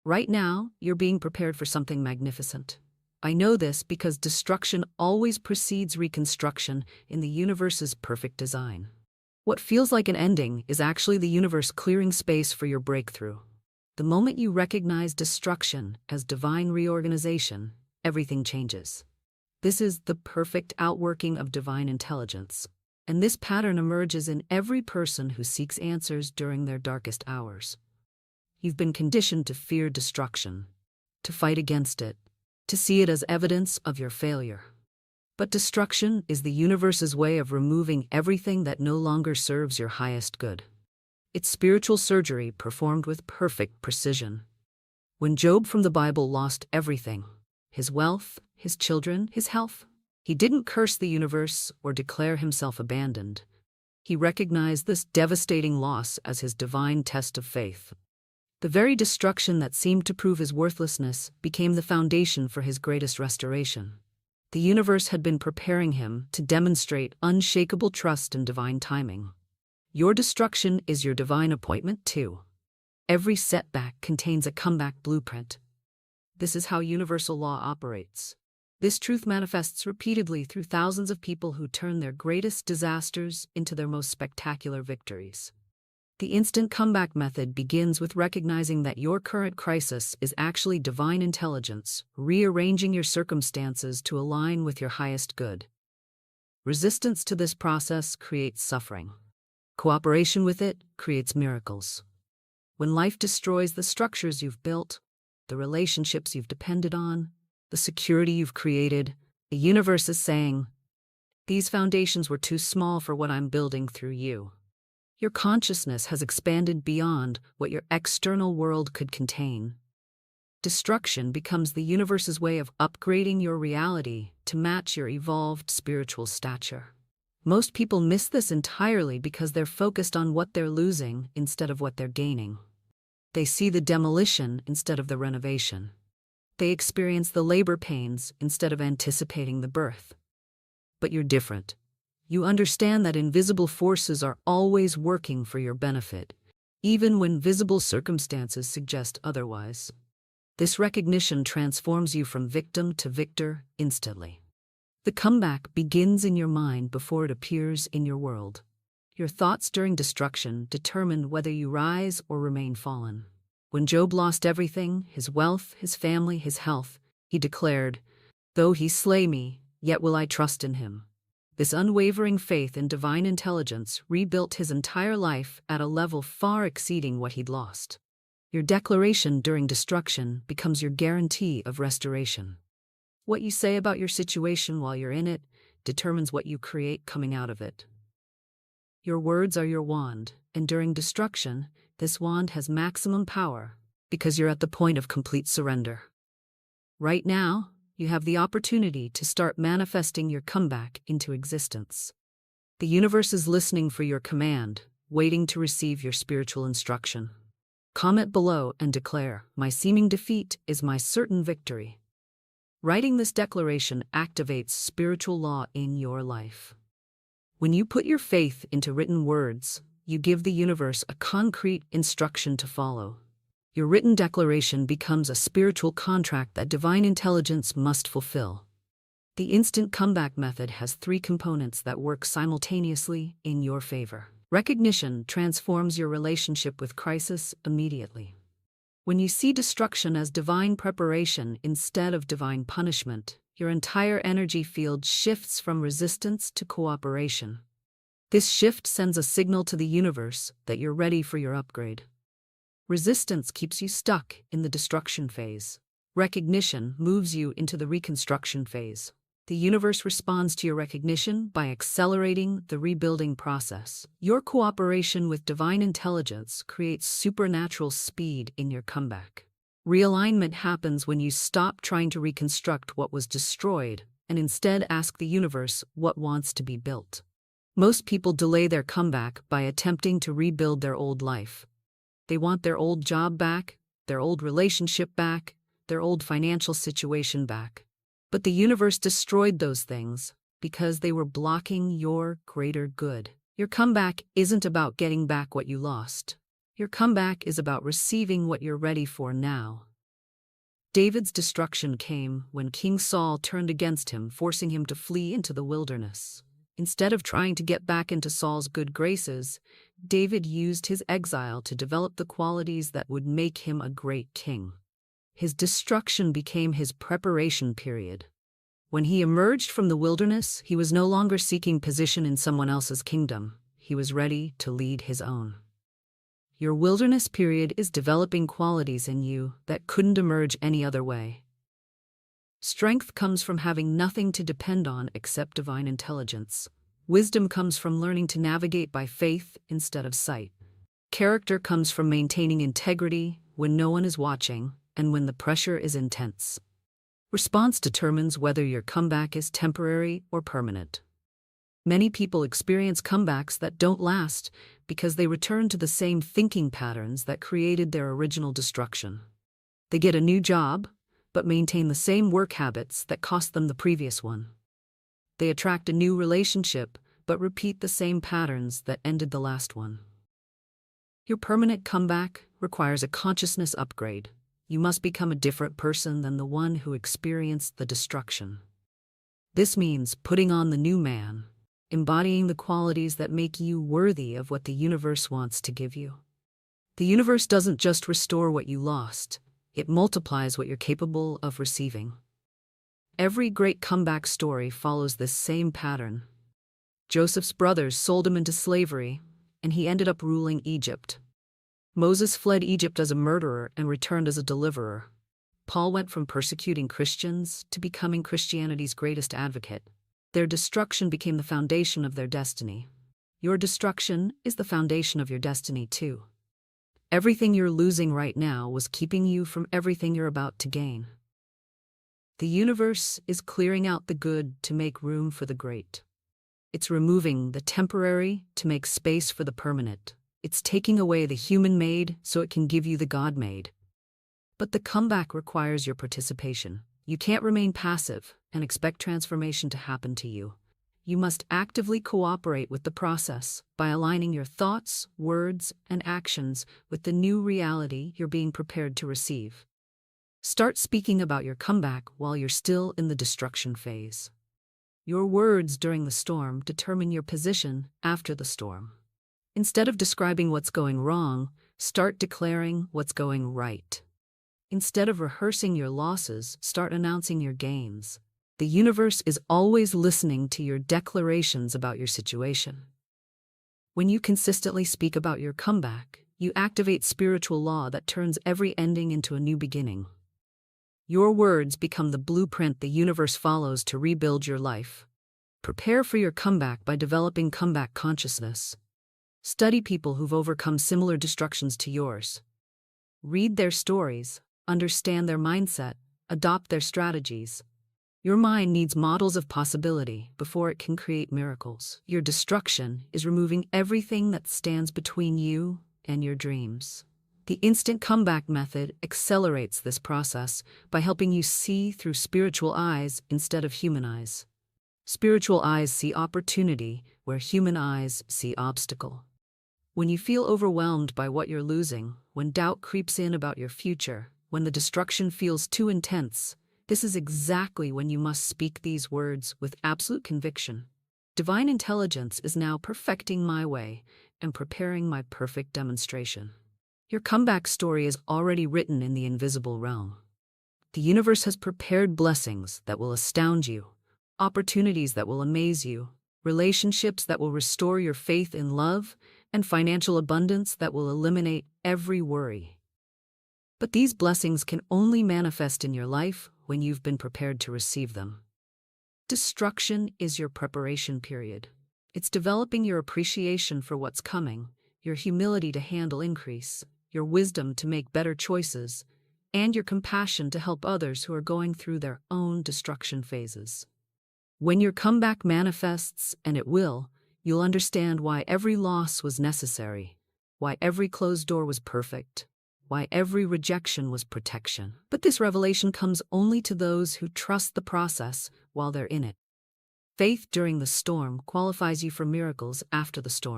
Right now, you're being prepared for something magnificent. I know this because destruction always precedes reconstruction in the universe's perfect design. What feels like an ending is actually the universe clearing space for your breakthrough. The moment you recognize destruction as divine reorganization, everything changes. This is the perfect outworking of divine intelligence, and this pattern emerges in every person who seeks answers during their darkest hours. You've been conditioned to fear destruction, to fight against it, to see it as evidence of your failure. But destruction is the universe's way of removing everything that no longer serves your highest good. It's spiritual surgery performed with perfect precision. When Job from the Bible lost everything, his wealth, his children, his health, he didn't curse the universe or declare himself abandoned. He recognized this devastating loss as his divine test of faith. The very destruction that seemed to prove his worthlessness became the foundation for his greatest restoration. The universe had been preparing him to demonstrate unshakable trust and divine timing. Your destruction is your divine appointment, too. Every setback contains a comeback blueprint. This is how universal law operates. This truth manifests repeatedly through thousands of people who turn their greatest disasters into their most spectacular victories. The instant comeback method begins with recognizing that your current crisis is actually divine intelligence, rearranging your circumstances to align with your highest good. Resistance to this process creates suffering. Cooperation with it creates miracles. When life destroys the structures you've built, the relationships you've depended on, the security you've created, the universe is saying, "These foundations were too small for what I'm building through you." Your consciousness has expanded beyond what your external world could contain. Destruction becomes the universe's way of upgrading your reality to match your evolved spiritual stature. Most people miss this entirely because they're focused on what they're losing instead of what they're gaining. They see the demolition instead of the renovation. They experience the labor pains instead of anticipating the birth. But you're different. You understand that invisible forces are always working for your benefit, even when visible circumstances suggest otherwise. This recognition transforms you from victim to victor instantly. The comeback begins in your mind before it appears in your world. Your thoughts during destruction determine whether you rise or remain fallen. When Job lost everything, his wealth, his family, his health, he declared, "Though he slay me, yet will I trust in him." This unwavering faith in divine intelligence rebuilt his entire life at a level far exceeding what he'd lost. Your declaration during destruction becomes your guarantee of restoration. What you say about your situation while you're in it determines what you create coming out of it. Your words are your wand, and during destruction, this wand has maximum power because you're at the point of complete surrender. Right now, you have the opportunity to start manifesting your comeback into existence. The universe is listening for your command, waiting to receive your spiritual instruction. Comment below and declare, "My seeming defeat is my certain victory." Writing this declaration activates spiritual law in your life. When you put your faith into written words, you give the universe a concrete instruction to follow. Your written declaration becomes a spiritual contract that divine intelligence must fulfill. The instant comeback method has 3 components that work simultaneously in your favor. Recognition transforms your relationship with crisis immediately. When you see destruction as divine preparation instead of divine punishment, your entire energy field shifts from resistance to cooperation. This shift sends a signal to the universe that you're ready for your upgrade. Resistance keeps you stuck in the destruction phase. Recognition moves you into the reconstruction phase. The universe responds to your recognition by accelerating the rebuilding process. Your cooperation with divine intelligence creates supernatural speed in your comeback. Realignment happens when you stop trying to reconstruct what was destroyed and instead ask the universe what wants to be built. Most people delay their comeback by attempting to rebuild their old life. They want their old job back, their old relationship back, their old financial situation back. But the universe destroyed those things because they were blocking your greater good. Your comeback isn't about getting back what you lost. Your comeback is about receiving what you're ready for now. David's destruction came when King Saul turned against him, forcing him to flee into the wilderness. Instead of trying to get back into Saul's good graces, David used his exile to develop the qualities that would make him a great king. His destruction became his preparation period. When he emerged from the wilderness, he was no longer seeking position in someone else's kingdom. He was ready to lead his own. Your wilderness period is developing qualities in you that couldn't emerge any other way. Strength comes from having nothing to depend on except divine intelligence. Wisdom comes from learning to navigate by faith instead of sight. Character comes from maintaining integrity when no one is watching and when the pressure is intense. Response determines whether your comeback is temporary or permanent. Many people experience comebacks that don't last because they return to the same thinking patterns that created their original destruction. They get a new job, but maintain the same work habits that cost them the previous one. They attract a new relationship, but repeat the same patterns that ended the last one. Your permanent comeback requires a consciousness upgrade. You must become a different person than the one who experienced the destruction. This means putting on the new man, embodying the qualities that make you worthy of what the universe wants to give you. The universe doesn't just restore what you lost, it multiplies what you're capable of receiving. Every great comeback story follows this same pattern. Joseph's brothers sold him into slavery, and he ended up ruling Egypt. Moses fled Egypt as a murderer and returned as a deliverer. Paul went from persecuting Christians to becoming Christianity's greatest advocate. Their destruction became the foundation of their destiny. Your destruction is the foundation of your destiny too. Everything you're losing right now was keeping you from everything you're about to gain. The universe is clearing out the good to make room for the great. It's removing the temporary to make space for the permanent. It's taking away the human-made so it can give you the God-made. But the comeback requires your participation. You can't remain passive and expect transformation to happen to you. You must actively cooperate with the process by aligning your thoughts, words, and actions with the new reality you're being prepared to receive. Start speaking about your comeback while you're still in the destruction phase. Your words during the storm determine your position after the storm. Instead of describing what's going wrong, start declaring what's going right. Instead of rehearsing your losses, start announcing your gains. The universe is always listening to your declarations about your situation. When you consistently speak about your comeback, you activate spiritual law that turns every ending into a new beginning. Your words become the blueprint the universe follows to rebuild your life. Prepare for your comeback by developing comeback consciousness. Study people who've overcome similar destructions to yours. Read their stories, understand their mindset, adopt their strategies. Your mind needs models of possibility before it can create miracles. Your destruction is removing everything that stands between you and your dreams. The instant comeback method accelerates this process by helping you see through spiritual eyes instead of human eyes. Spiritual eyes see opportunity where human eyes see obstacle. When you feel overwhelmed by what you're losing, when doubt creeps in about your future, when the destruction feels too intense, this is exactly when you must speak these words with absolute conviction. Divine intelligence is now perfecting my way and preparing my perfect demonstration. Your comeback story is already written in the invisible realm. The universe has prepared blessings that will astound you, opportunities that will amaze you, relationships that will restore your faith in love, and financial abundance that will eliminate every worry. But these blessings can only manifest in your life when you've been prepared to receive them. Destruction is your preparation period. It's developing your appreciation for what's coming, your humility to handle increase, your wisdom to make better choices, and your compassion to help others who are going through their own destruction phases. When your comeback manifests, and it will, you'll understand why every loss was necessary, why every closed door was perfect, why every rejection was protection. But this revelation comes only to those who trust the process while they're in it. Faith during the storm qualifies you for miracles after the storm.